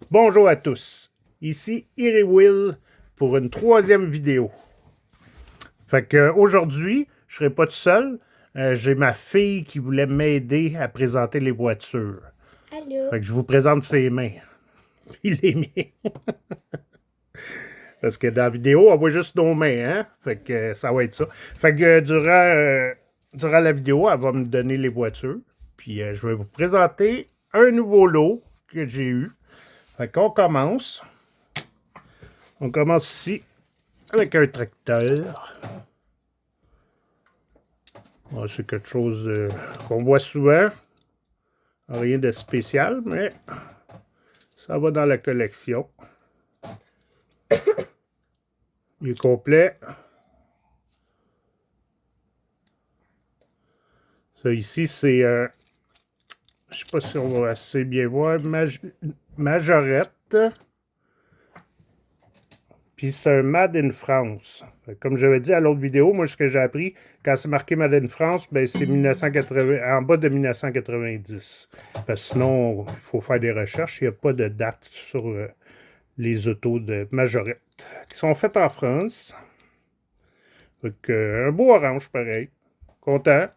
Bonjour à tous, ici Iri Will pour une troisième vidéo. Fait que aujourd'hui, je serai pas tout seul. J'ai ma fille qui voulait m'aider à présenter les voitures. Allô? Fait que je vous présente ses mains. Puis les miens. Parce que dans la vidéo, on voit juste nos mains, hein? Fait que ça va être ça. Fait que durant la vidéo, elle va me donner les voitures. Puis je vais vous présenter un nouveau lot que j'ai eu. Fait qu'on commence. On commence ici avec un tracteur. Bon, c'est quelque chose qu'on voit souvent. Rien de spécial, mais ça va dans la collection. Il est complet. Ça ici, c'est, je sais pas si on va assez bien voir, Majorette. Puis c'est un Made in France. Comme j'avais dit à l'autre vidéo, moi, ce que j'ai appris, quand c'est marqué Made in France, ben, c'est 1980, en bas de 1990. Parce que sinon, il faut faire des recherches. Il n'y a pas de date sur les autos de Majorette qui sont faites en France. Donc, un beau orange, pareil. Content.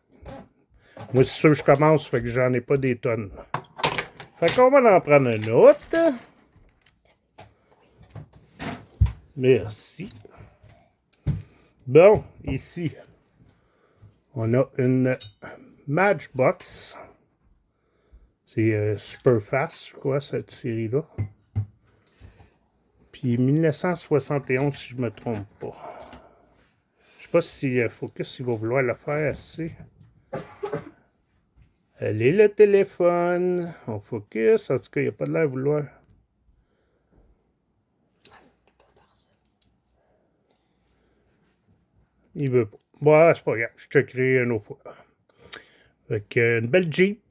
Moi, c'est sûr que je commence, fait que j'en ai pas des tonnes. Fait qu'on va en prendre un autre. Merci. Bon, ici, on a une Matchbox. C'est super fast, quoi, cette série-là. Puis 1971, si je me trompe pas. Je sais pas si Focus il va vouloir la faire assez. Allez, le téléphone. On focus. En tout cas, il n'y a pas de l'air à vouloir. Il veut pas. Bon, c'est pas grave. Je te crée une autre fois. Fait que, une belle Jeep.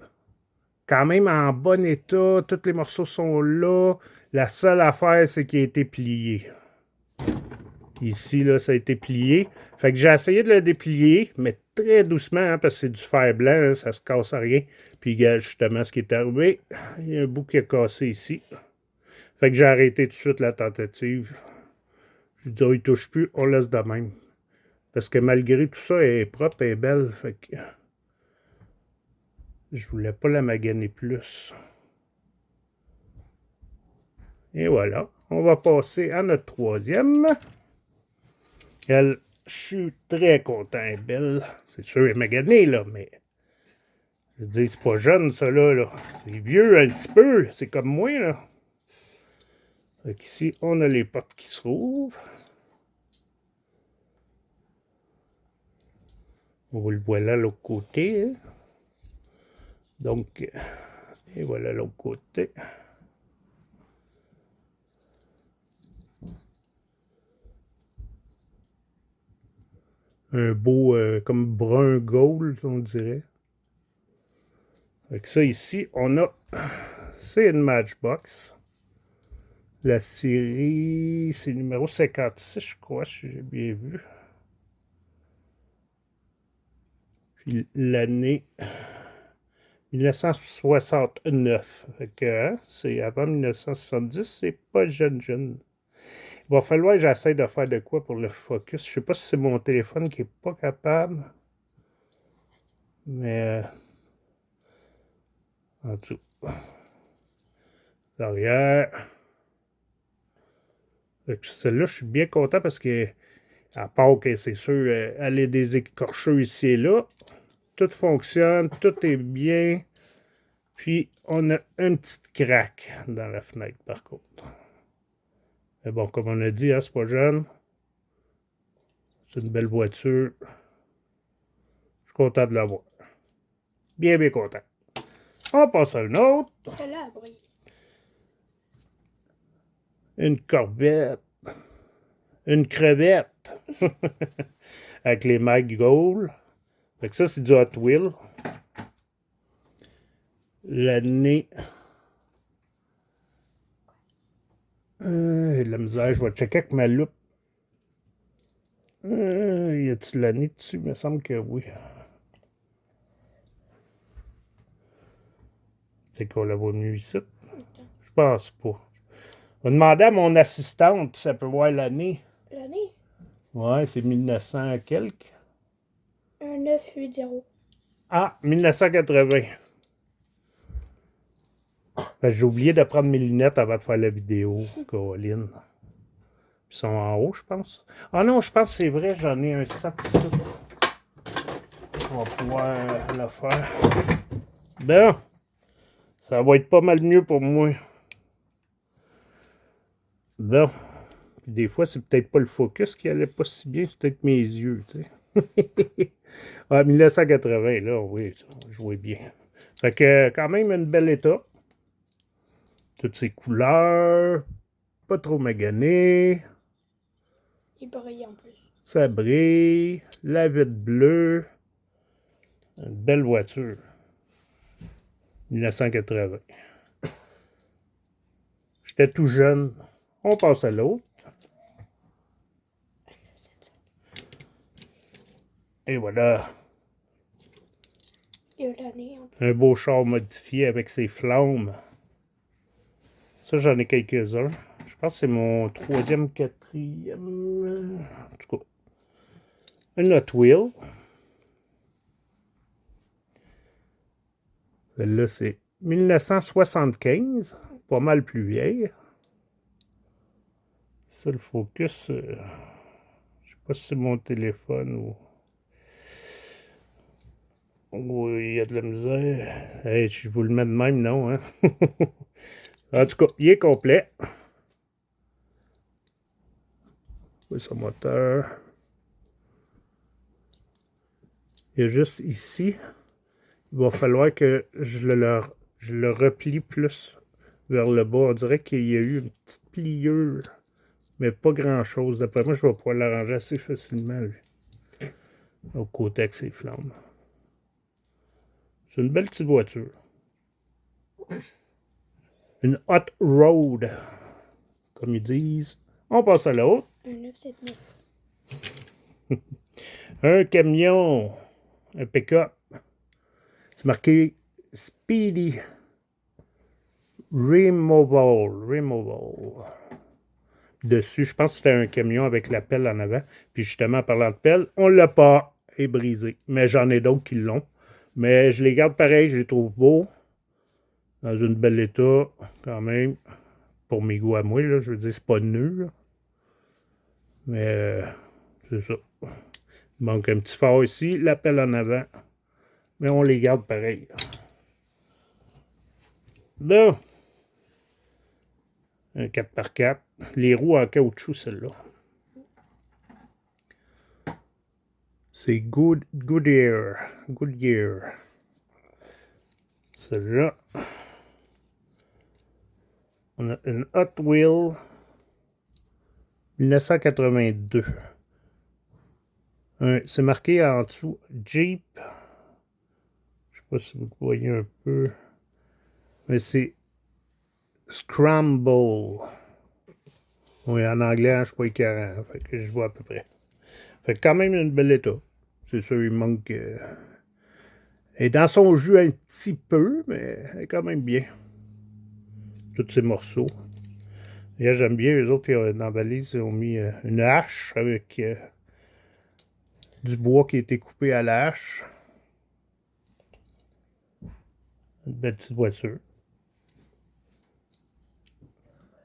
Quand même en bon état. Tous les morceaux sont là. La seule affaire, c'est qu'il a été plié. Ici, là, ça a été plié. Fait que j'ai essayé de le déplier, mais très doucement, hein, parce que c'est du fer blanc, hein, ça se casse à rien. Puis, justement, ce qui est arrivé, il y a un bout qui a cassé ici. Fait que j'ai arrêté tout de suite la tentative. Je dis, oh, il touche plus, on laisse de même. Parce que malgré tout ça, elle est propre, elle est belle. Fait que je voulais pas la maganer plus. Et voilà. On va passer à notre troisième. Elle, je suis très content, elle est belle. C'est sûr, elle est maganée, là, mais je veux dire, c'est pas jeune, ça, là. C'est vieux un petit peu. C'est comme moi, là. Fait qu'ici, on a les portes qui se rouvrent. On vous le voit là, l'autre côté. Hein? Donc, et voilà l'autre côté. Un beau, comme brun gold, on dirait. Avec ça ici, on a, c'est une Matchbox. La série, c'est numéro 56, je crois, si j'ai bien vu. Puis l'année 1969. Fait que, hein, c'est avant 1970, c'est pas jeune. Il va falloir que j'essaie de faire de quoi pour le focus. Je sais pas si c'est mon téléphone qui est pas capable. Mais en dessous. Derrière. Celle-là, je suis bien content parce que, à part que c'est sûr, elle est des écorchures ici et là. Tout fonctionne, tout est bien. Puis, on a une petite craque dans la fenêtre, par contre. Mais bon, comme on a dit, hein, c'est pas jeune. C'est une belle voiture. Je suis content de l'avoir. Bien, bien content. On passe à une autre. Celle-là a brillé. Une Corvette. Une crevette. Avec les Mag Gold. Fait que ça, c'est du Hot Wheel. L'année. J'ai de la misère, je vais checker avec ma loupe. Y a-t-il l'année dessus? Il me semble que oui. C'est qu'on la voit mieux ici. Je pense pas. On va demander à mon assistante si elle peut voir l'année. L'année? Ouais, c'est 1900 quelques. 1980. Ah, 1980. J'ai oublié de prendre mes lunettes avant de faire la vidéo, Colin. Ils sont en haut, je pense. Ah non, je pense que c'est vrai, j'en ai un sac ici. On va pouvoir le faire. Bon, ça va être pas mal mieux pour moi. Bon. Puis des fois, c'est peut-être pas le focus qui allait pas si bien, c'est peut-être mes yeux, tu sais. Ah, 1980, là, oui, je vois bien. Fait que, quand même, une belle état. Toutes ces couleurs, pas trop magané. Il brille en plus. Ça brille, la vitre bleue. Une belle voiture. 1980. J'étais tout jeune. On passe à l'autre. Et voilà. Il y a l'année en plus. Un beau char modifié avec ses flammes. Ça, j'en ai quelques-uns. Je pense que c'est mon troisième, quatrième. En tout cas. Un Hot Wheel. Celle-là, c'est 1975. Pas mal plus vieille. Ça, le focus. Je sais pas si c'est mon téléphone ou. Oui, il y a de la misère. Hey, je vous le mets de même, non, hein? En tout cas, il est complet. Oui, son moteur. Il y a juste ici. Il va falloir que je le replie plus vers le bas. On dirait qu'il y a eu une petite pliure, mais pas grand-chose. D'après moi, je vais pouvoir l'arranger assez facilement, lui. Au côté avec ses flammes. C'est une belle petite voiture. Une hot road, comme ils disent. On passe à l'autre. Un 979. Un camion. Un pick-up. C'est marqué Speedy Removal. Dessus, je pense que c'était un camion avec la pelle en avant. Puis justement, en parlant de pelle, on l'a pas et brisé. Mais j'en ai d'autres qui l'ont. Mais je les garde pareil, je les trouve beaux. Dans une belle état, quand même. Pour mes goûts à moi, là, je veux dire, c'est pas nul. Mais c'est ça. Il manque un petit phare ici, la pelle en avant. Mais on les garde pareil. Bon. Un 4x4. Les roues en caoutchouc, celle-là. C'est Goodyear. Celle-là. On a une Hot Wheel 1982. C'est marqué en dessous Jeep. Je sais pas si vous voyez un peu. Mais c'est Scramble. Oui, en anglais, je ne suis pas écœurant. Fait que je vois à peu près. Fait que quand même une belle état. C'est sûr, il manque. Elle est dans son jus un petit peu, mais elle est quand même bien. Tous ces morceaux. Et j'aime bien, eux autres, dans la valise, ils ont mis une hache avec du bois qui a été coupé à la hache. Une belle petite voiture.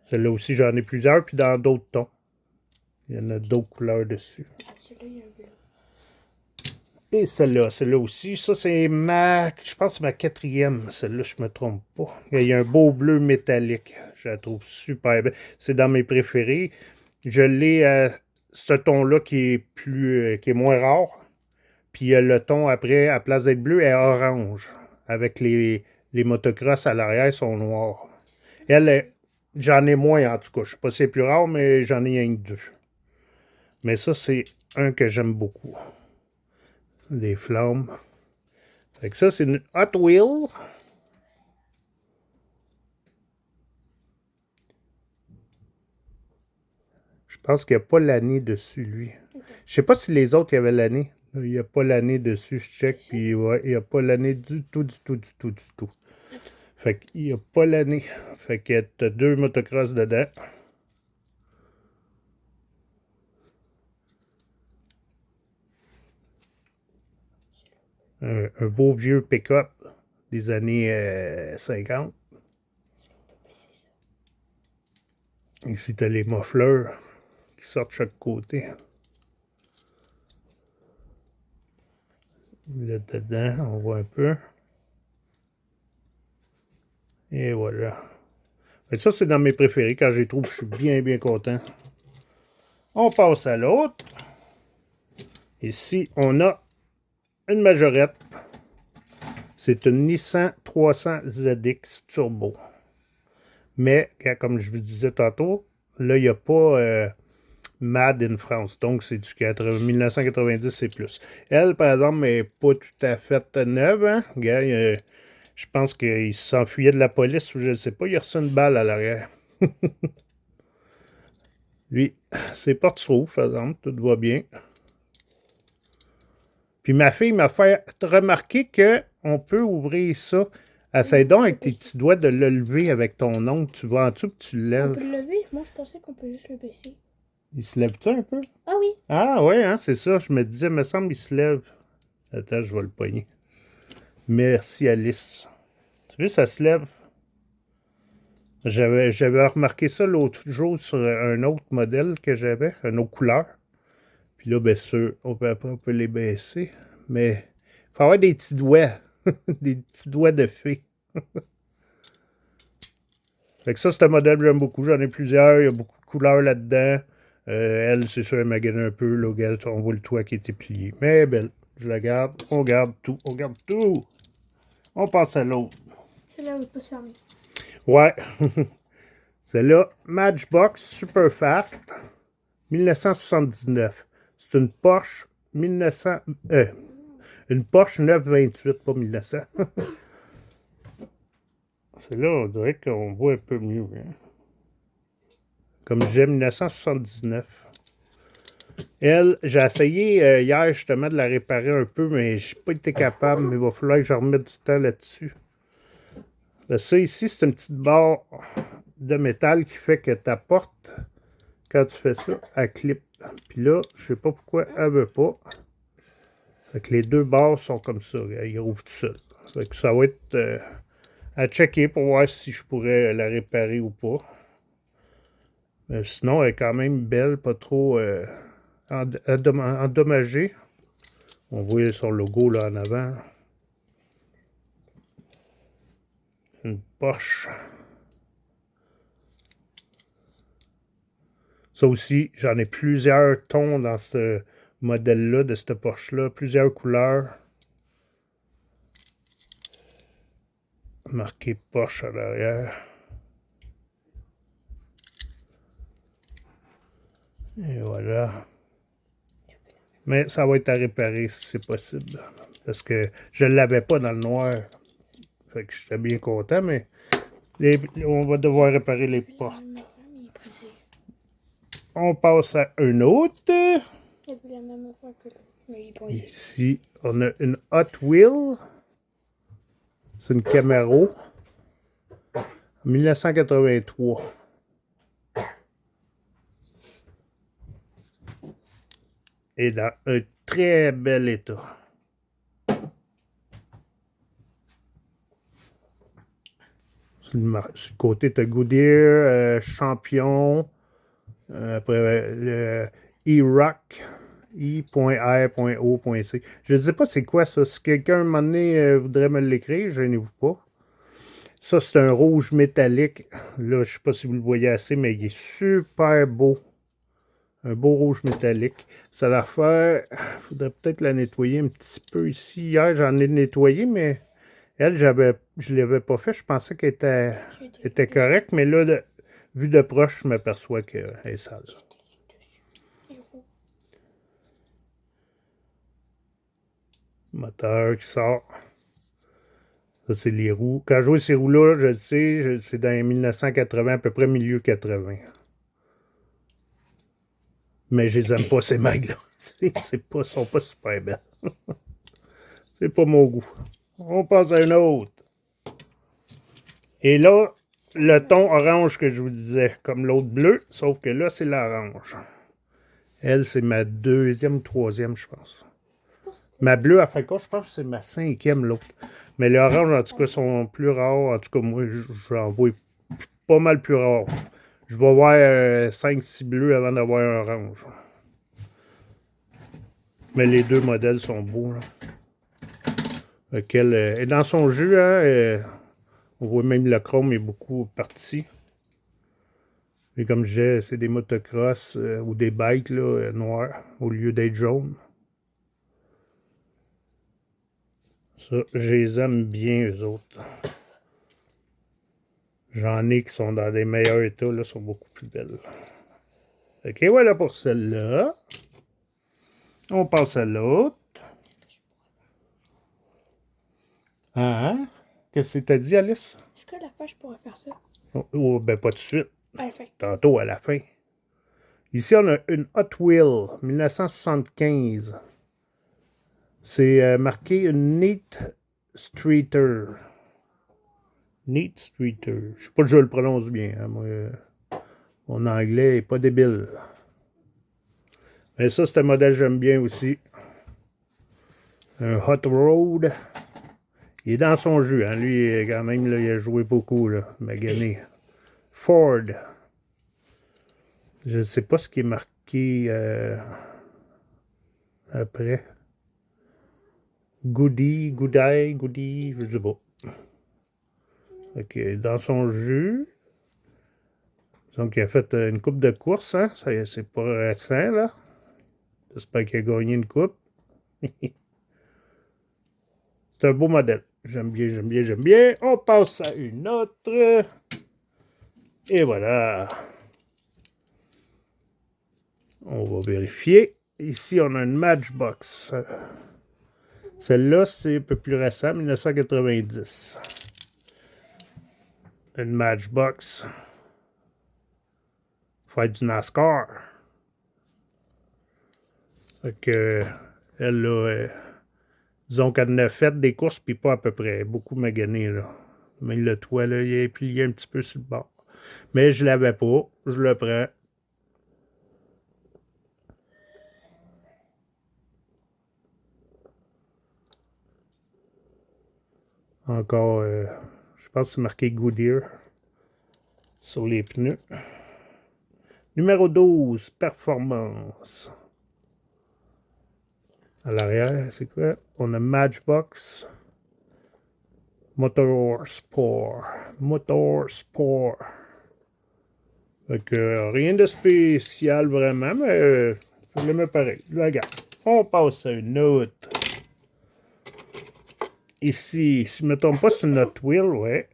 Celle-là aussi, j'en ai plusieurs, puis dans d'autres tons. Il y en a d'autres couleurs dessus. Celui-là, il y a un bleu. Et celle-là aussi. Ça, c'est je pense que c'est ma quatrième. Celle-là, je me trompe pas. Il y a un beau bleu métallique. Je la trouve super belle. C'est dans mes préférés. Je l'ai à ce ton-là qui est moins rare. Puis le ton après, à place d'être bleu, est orange. Avec les motocross à l'arrière sont noirs. J'en ai moins en tout cas. Je sais pas si c'est plus rare, mais j'en ai un que deux. Mais ça, c'est un que j'aime beaucoup. Des flammes. Fait que ça, c'est une Hot Wheel. Je pense qu'il n'y a pas l'année dessus, lui. Je sais pas si les autres, il y avait l'année. Il n'y a pas l'année dessus, je check, puis ouais, il n'y a pas l'année du tout. Fait qu'il n'y a pas l'année. Fait que t'as deux motocross dedans. Un beau vieux pick-up des années 50. Ici, tu as les muffleurs qui sortent de chaque côté. Là, dedans, on voit un peu. Et voilà. Et ça, c'est dans mes préférés. Quand je les trouve, je suis bien, bien content. On passe à l'autre. Ici, on a une majorette. C'est une Nissan 300 ZX Turbo. Mais, comme je vous disais tantôt, là, il n'y a pas Made in France. Donc, c'est du 1990 et plus. Elle, par exemple, n'est pas tout à fait neuve. Hein? Regarde, je pense qu'il s'enfuyait de la police ou je ne sais pas. Il a reçu une balle à l'arrière. Lui, ses portes s'ouvrent, par exemple. Tout va bien. Puis ma fille m'a fait remarquer qu'on peut ouvrir ça. Essaye donc avec tes petits doigts de le lever avec ton ongle. Tu vas en dessous que tu le On lèves. peut le lever? Moi, je pensais qu'on peut juste le baisser. Il se lève-tu un peu? Ah oui. Ah ouais, hein, c'est ça. Je me disais, me semble, il se lève. Attends, je vais le pogner. Merci, Alice. Tu vois, ça se lève. J'avais remarqué ça l'autre jour sur un autre modèle que j'avais, une autre couleur. Puis là, bien sûr, on peut les baisser. Mais il faut avoir des petits doigts. Des petits doigts de fée. Fait que ça, c'est un modèle que j'aime beaucoup. J'en ai plusieurs. Il y a beaucoup de couleurs là-dedans. Elle, c'est sûr, elle magane un peu. Là, regarde, on voit le toit qui était plié. Mais elle est belle. Je la garde. On garde tout. On garde tout. On passe à l'autre. Celle-là, elle peut se fermer. Ouais. Celle-là, Matchbox Superfast 1979. C'est une Porsche 1900. Une Porsche 928, pas 1900. Celle-là, on dirait qu'on voit un peu mieux. Hein? Comme j'aime 1979. Elle, j'ai essayé hier justement de la réparer un peu, mais j'ai pas été capable. Mais il va falloir que je remette du temps là-dessus. Ça ici, c'est une petite barre de métal qui fait que ta porte, quand tu fais ça, elle clip. Puis là, je sais pas pourquoi elle veut pas. Fait que les deux barres sont comme ça. Ils rouvrent tout seul. Fait que ça va être à checker pour voir si je pourrais la réparer ou pas. Mais sinon, elle est quand même belle, pas trop endommagée. On voit son logo là en avant. Une Porsche. Ça aussi, j'en ai plusieurs tons dans ce modèle-là, de cette Porsche-là. Plusieurs couleurs. Marqué Porsche à l'arrière. Et voilà. Mais ça va être à réparer si c'est possible. Parce que je ne l'avais pas dans le noir. Fait que j'étais bien content, mais on va devoir réparer les portes. On passe à un autre. Il a vu la même affaire que l'autre. Mais il est brisé. Ici, on a une Hot Wheel. C'est une Camaro. 1983. Et dans un très bel état. Sur le côté, tu as Goodyear, Champion. Après, le E-Rock. I.R.O.C. Je ne sais pas c'est quoi ça. Si quelqu'un, un moment donné, voudrait me l'écrire, gênez-vous pas. Ça, c'est un rouge métallique. Là, je ne sais pas si vous le voyez assez, mais il est super beau. Un beau rouge métallique. Ça va faire... Il faudrait peut-être la nettoyer un petit peu ici. Hier, j'en ai nettoyé, mais elle, je ne l'avais pas fait. Je pensais qu'elle était correcte, mais là, vu de proche, je m'aperçois qu'elle est sale. Moteur qui sort. Ça, c'est les roues. Quand je vois ces roues-là, je le sais, c'est dans les 1980, à peu près milieu 80. Mais je les aime pas, ces mags-là. Sont pas super belles. C'est pas mon goût. On passe à une autre. Et là, le ton orange que je vous disais, comme l'autre bleu, sauf que là, c'est l'orange. Elle, c'est ma deuxième ou troisième, je pense. Ma bleue, à fin de compte, je pense que c'est ma 5e, l'autre. Mais les oranges, en tout cas, sont plus rares. En tout cas, moi, j'en vois pas mal plus rares. Je vais voir 5-6 bleus avant d'avoir un orange. Mais les deux modèles sont beaux. Là. Lequel, et dans son jus, hein, on voit même le chrome est beaucoup parti. Et comme je disais, c'est des motocross ou des bikes là, noirs au lieu d'être jaunes. Ça, je les aime bien, eux autres. J'en ai qui sont dans des meilleurs états, là, sont beaucoup plus belles. Ok, voilà pour celle-là. On passe à l'autre. Hein? Qu'est-ce que t'as dit, Alice? Est-ce que la fois, je pourrais faire ça? Oh, ben pas tout de suite. À la fin. Tantôt, à la fin. Ici, on a une Hot Wheel 1975. C'est marqué une Neat Streeter. Neat Streeter. Je sais pas si je le prononce bien. Hein, moi, mon anglais est pas débile. Mais ça, c'est un modèle que j'aime bien aussi. Un Hot Road. Il est dans son jus. Hein. Lui, quand même, là, il a joué beaucoup. Là, magané. Ford. Je ne sais pas ce qui est marqué après. Goody, je sais pas. Ok, dans son jus. Donc, il a fait une coupe de course, hein? C'est pas récent, là. J'espère qu'il a gagné une coupe. C'est un beau modèle. J'aime bien, j'aime bien, j'aime bien. On passe à une autre. Et voilà. On va vérifier. Ici, on a une Matchbox. Celle-là, c'est un peu plus récent, 1990. Une Matchbox. Faut être du NASCAR. Fait que, elle, là, disons qu'elle en a fait des courses, puis pas à peu près. Beaucoup magané, là. Mais le toit, là, il est plié un petit peu sur le bord. Mais je l'avais pas. Je le prends. Encore, je pense que c'est marqué Goodyear sur les pneus. Numéro 12, performance. À l'arrière, c'est quoi? On a Matchbox. Motorsport. Motorsport. Fait que rien de spécial vraiment, mais je l'aimais pareil. Regarde. On passe à une autre. Ici, si je ne me trompe pas, c'est notre wheel, ouais.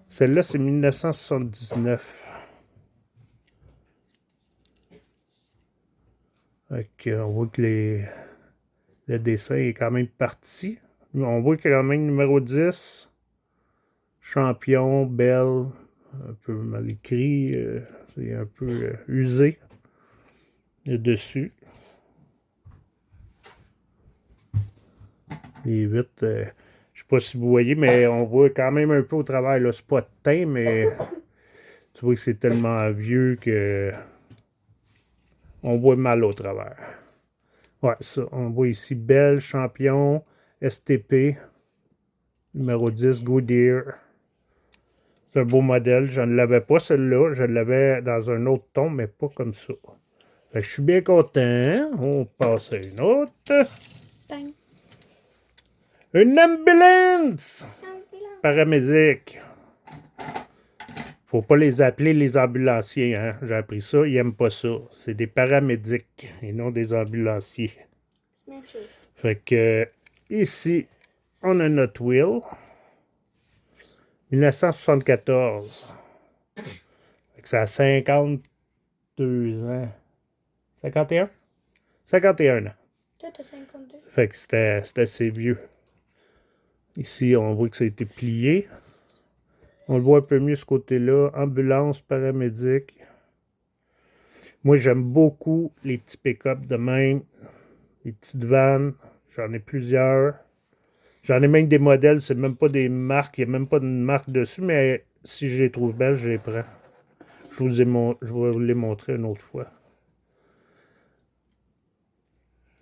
Celle-là, c'est 1979. On voit que le dessin est quand même parti. On voit qu'il y a quand même numéro 10. Champion, belle. Un peu mal écrit. C'est un peu usé. Le dessus. Les vitres, je ne sais pas si vous voyez, mais on voit quand même un peu au travers. Là, c'est pas de teint, mais tu vois que c'est tellement vieux que on voit mal au travers. Ouais, ça, on voit ici Belle, Champion, STP, numéro 10, Goodyear. C'est un beau modèle. Je ne l'avais pas, celle-là. Je l'avais dans un autre ton, mais pas comme ça. Fait que je suis bien content. On passe à une autre. Bang. Une ambulance! Paramédic. Faut pas les appeler les ambulanciers, hein. J'ai appris ça, ils aiment pas ça. C'est des paramédics et non des ambulanciers. Même chose. Fait que ici, on a notre wheel. 1974. Fait que ça a 52 ans. 51? 51 ans. Toi, t'as 52. Fait que c'était assez vieux. Ici, on voit que ça a été plié. On le voit un peu mieux ce côté-là. Ambulance, paramédic. Moi, j'aime beaucoup les petits pick-up de même. Les petites vannes. J'en ai plusieurs. J'en ai même des modèles. C'est même pas des marques. Il n'y a même pas de marque dessus. Mais si je les trouve belles, je les prends. Je vais vous les montrer une autre fois.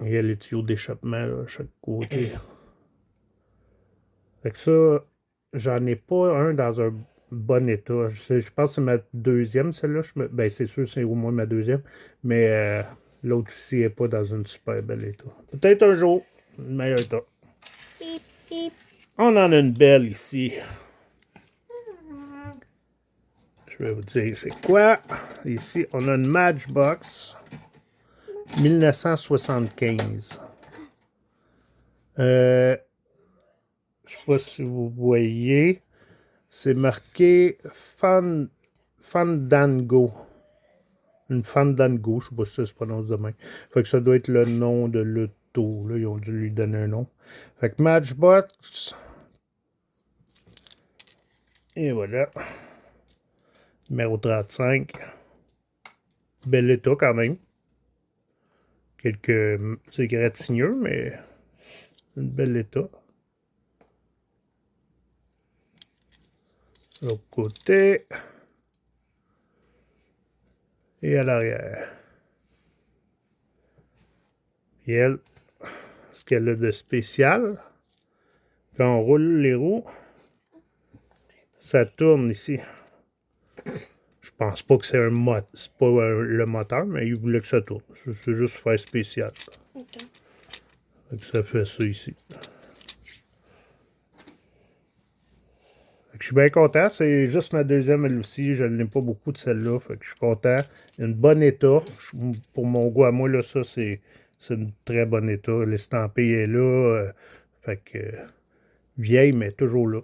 Il y a les tuyaux d'échappement là, à chaque côté. Fait que ça, j'en ai pas un dans un bon état. Je pense que c'est ma deuxième, celle-là. Ben, c'est sûr, c'est au moins ma deuxième. Mais l'autre aussi n'est pas dans un super bel état. Peut-être un jour, un meilleur état. Pip, pip. On en a une belle ici. Je vais vous dire c'est quoi. Ici, on a une Matchbox 1975. Je sais pas si vous voyez. C'est marqué Fandango. Une Fandango, je sais pas si ça se prononce de même. Fait que ça doit être le nom de l'auto. Là, ils ont dû lui donner un nom. Fait que Matchbox. Et voilà. Numéro 35. Bel état quand même. Quelques égratignures, mais une belle état. L'autre côté. Et à l'arrière. Puis elle, ce qu'elle a de spécial, quand on roule les roues, ça tourne ici. Je pense pas que c'est un moteur, c'est pas le moteur, mais il voulait que ça tourne. C'est juste faire spécial. Attends. Fait que ça fait ça ici. Fait que je suis bien content. C'est juste ma deuxième, elle aussi. Je n'aime pas beaucoup de celle-là. Fait que je suis content. Une bonne état. Pour mon goût à moi, là, ça, c'est une très bonne état. L'estampé est là. Fait que vieille, mais toujours là.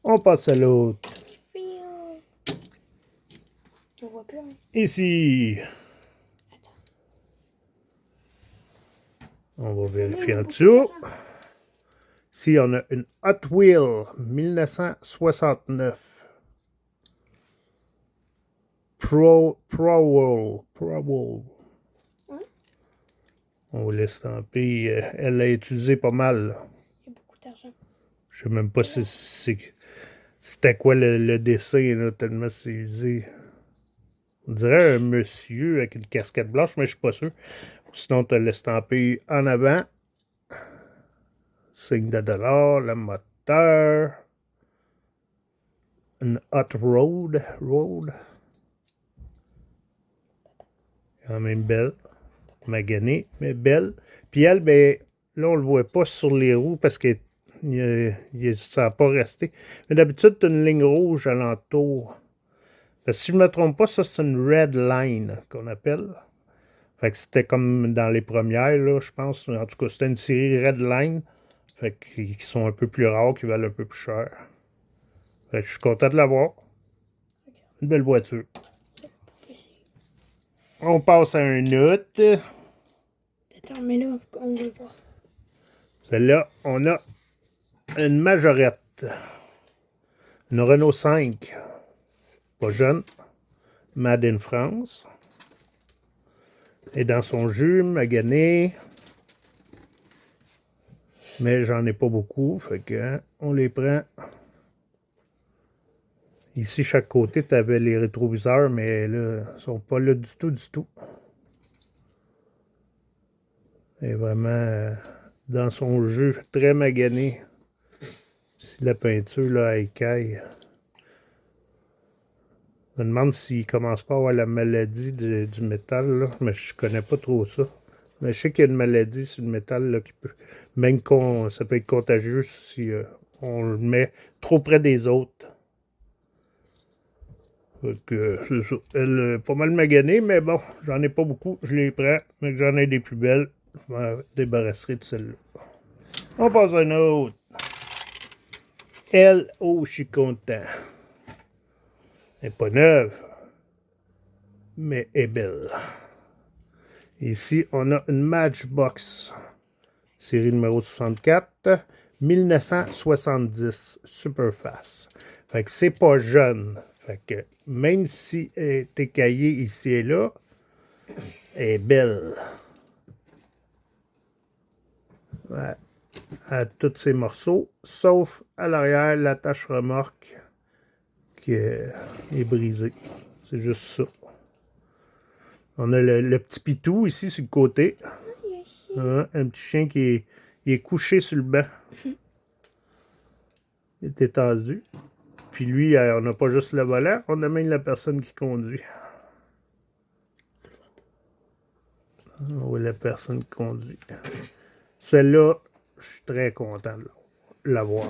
On passe à l'autre. Feel. On voit plus. Hein. Ici. On va vérifier en dessous. Ici, on a une Hot Wheel 1969. Pro World. Ouais. On va l'estamper. Elle l'a utilisé pas mal. Là. Il y a beaucoup d'argent. Je sais même pas si c'était quoi le dessin, là, tellement c'est usé. On dirait un monsieur avec une casquette blanche, mais je suis pas sûr. Sinon, tu as l'estampé en avant. Signe de dollar, le moteur. Une Hot Road. Quand même belle. Maganée, mais belle. Puis elle, ben, là, on le voit pas sur les roues parce que ça n'a pas resté. Mais d'habitude, tu as une ligne rouge alentour. Parce que si je ne me trompe pas, ça, c'est une red line qu'on appelle. Fait que c'était comme dans les premières, là, je pense. En tout cas, c'était une série red line. Fait qui sont un peu plus rares, qui valent un peu plus cher. Fait que je suis content de l'avoir. Une belle voiture. On passe à un autre. Attends, mais là, on veut voir. Celle-là, on a une Majorette. Une Renault 5. Pas jeune. Made in France. Et dans son jus, magané. Mais j'en ai pas beaucoup. Fait que, hein, on les prend. Ici, chaque côté, tu avais les rétroviseurs, mais là, ils sont pas là du tout. Et vraiment, dans son jus, très magané. Ici, la peinture, là, elle écaille. Je me demande s'il commence pas à avoir la maladie du métal, là. Mais je connais pas trop ça. Mais je sais qu'il y a une maladie sur le métal, là, qui peut... Même ça peut être contagieux si on le met trop près des autres. Donc, c'est ça. Elle est pas mal maganée, mais bon, j'en ai pas beaucoup. Je les prends, mais j'en ai des plus belles. Je m'en débarrasserai de celle-là. On passe à une autre. Elle, oh, je suis content. Elle n'est pas neuve, mais elle est belle. Ici, on a une Matchbox, série numéro 64, 1970, Superfast. Fait que c'est pas jeune. Fait que même si elle est écaillée ici et là, elle est belle. Ouais. À tous ces morceaux, sauf à l'arrière, l'attache remorque qui est brisée. C'est juste ça. On a le petit pitou ici sur le côté. Il y a Hein, un petit chien il est couché sur le banc. Il est étendu. Puis lui, on n'a pas juste le volant, on a même la personne qui conduit. On voit la personne qui conduit. Celle-là, je suis très content de l'avoir.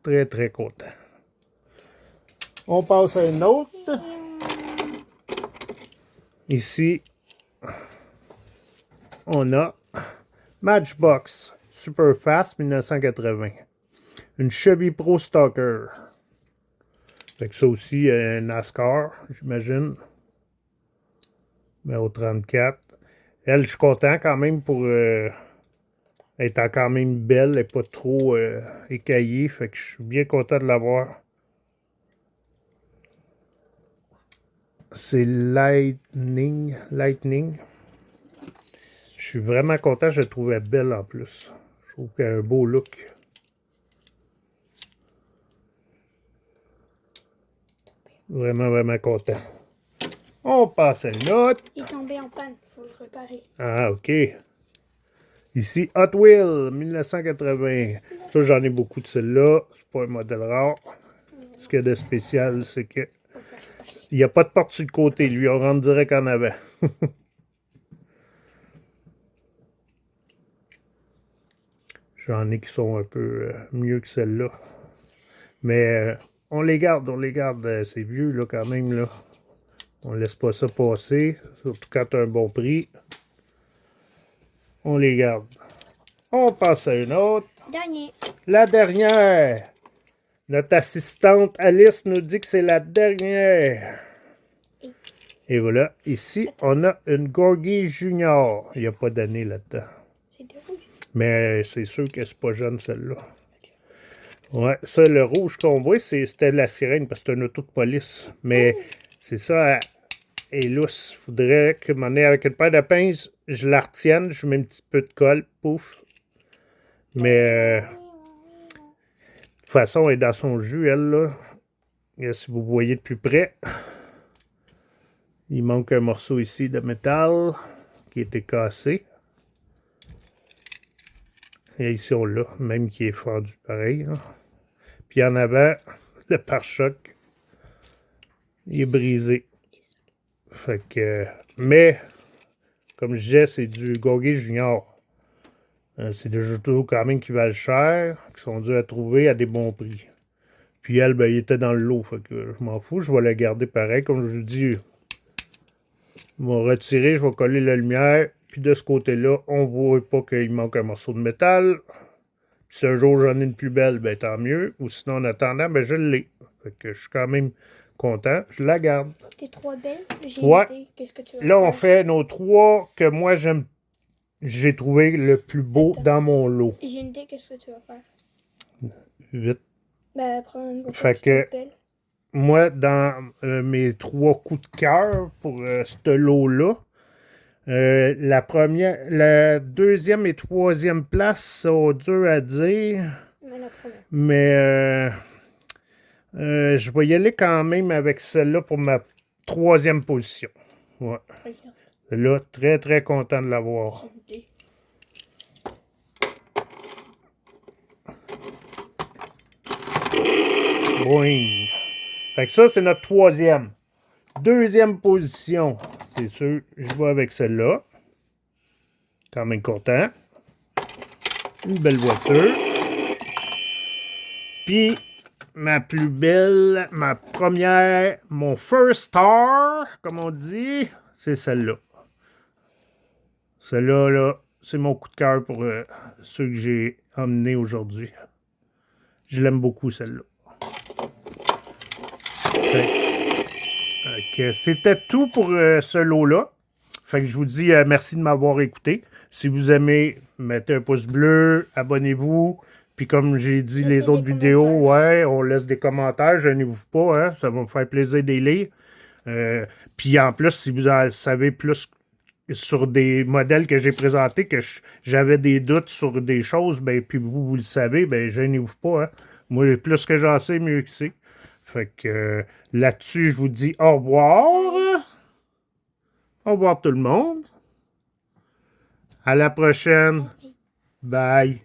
Très, très content. On passe à une autre. Ici, on a Matchbox Superfast 1980. Une Chevy Pro Stalker. Fait que ça aussi, NASCAR, j'imagine. Mais au 34. Elle, je suis content quand même pour... elle est quand même belle, elle n'est pas trop écaillée. Fait que je suis bien content de l'avoir. C'est Lightning. Je suis vraiment content, je la trouvais belle en plus. Je trouve qu'elle a un beau look. Vraiment, vraiment content. On passe à une autre. Il est tombé en panne, il faut le réparer. Ah, OK. Ici, Hot Wheels 1980. Ça, j'en ai beaucoup de celles-là. C'est pas un modèle rare. Ce qu'il y a de spécial, c'est que il n'y a pas de porte sur le côté. Lui, on rentre direct en avant. J'en ai qui sont un peu mieux que celle-là. Mais on les garde. C'est vieux, là, quand même, là. On laisse pas ça passer. Surtout quand tu as un bon prix. On les garde. On passe à une autre. Dernier. La dernière. Notre assistante Alice nous dit que c'est la dernière. Et voilà. Ici, on a une Gorgie Junior. Il n'y a pas d'année là-dedans. C'est de rouge. Mais c'est sûr que c'est pas jeune, celle-là. Ouais, ça, le rouge qu'on voit, c'était de la sirène parce que c'est un auto de police. Mais c'est ça, elle est lousse. Faudrait que m'en ait avec une paire de pinces, je la retienne, je mets un petit peu de colle, pouf. Mais de toute façon, elle est dans son jus, elle, là. Et si vous voyez de plus près, il manque un morceau ici de métal qui a été cassé. Et ici, on l'a, même qui est fendu pareil. Là. Puis en avant, le pare-choc, il est brisé. Fait que, mais, comme je disais, c'est du Gorgie Junior. C'est des autos quand même qui valent cher, qui sont durs à trouver à des bons prix. Puis elle, ben, il était dans le lot, fait que je m'en fous, je vais la garder pareil. Comme je vous dis, je vais retirer, je vais coller la lumière. Puis de ce côté-là, on ne voit pas qu'il manque un morceau de métal. Puis si un jour j'en ai une plus belle, ben tant mieux. Ou sinon, en attendant, ben je l'ai. Fait que je suis quand même content. Je la garde. Tes trois belles, j'ai Ouais. une idée. Qu'est-ce que tu vas Là, on faire? fait nos trois que moi, j'ai trouvé le plus beau dans mon lot. J'ai une idée, qu'est-ce que tu vas faire? Vite. Ben, prends une Fait autre que- belle. Moi, dans mes trois coups de cœur pour ce lot-là, la deuxième et troisième place sont durs à dire, Mais la première. mais je vais y aller quand même avec celle-là pour ma troisième position. Ouais. Regarde, Là, très très content de l'avoir. j'ai une idée. Boing. Fait que ça, c'est notre troisième. Deuxième position, c'est sûr, je vais avec celle-là. Quand même content. Une belle voiture. Puis, ma plus belle, ma première, mon first star, comme on dit, c'est celle-là. Celle-là, là, c'est mon coup de cœur pour ceux que j'ai emmenés aujourd'hui. Je l'aime beaucoup, celle-là. C'était tout pour ce lot-là. Fait que je vous dis merci de m'avoir écouté. Si vous aimez, mettez un pouce bleu, abonnez-vous. Puis comme j'ai dit Laissez les autres des vidéos, commentaires. ouais, on laisse des commentaires, gênez-vous pas, hein, ça va me faire plaisir de les lire. Puis en plus, si vous en savez plus sur des modèles que j'ai présentés, que j'avais des doutes sur des choses, ben puis vous le savez, ben gênez-vous pas. Hein. Moi, plus que j'en sais, mieux que c'est. Fait que là-dessus, je vous dis au revoir. Au revoir tout le monde. À la prochaine. Bye.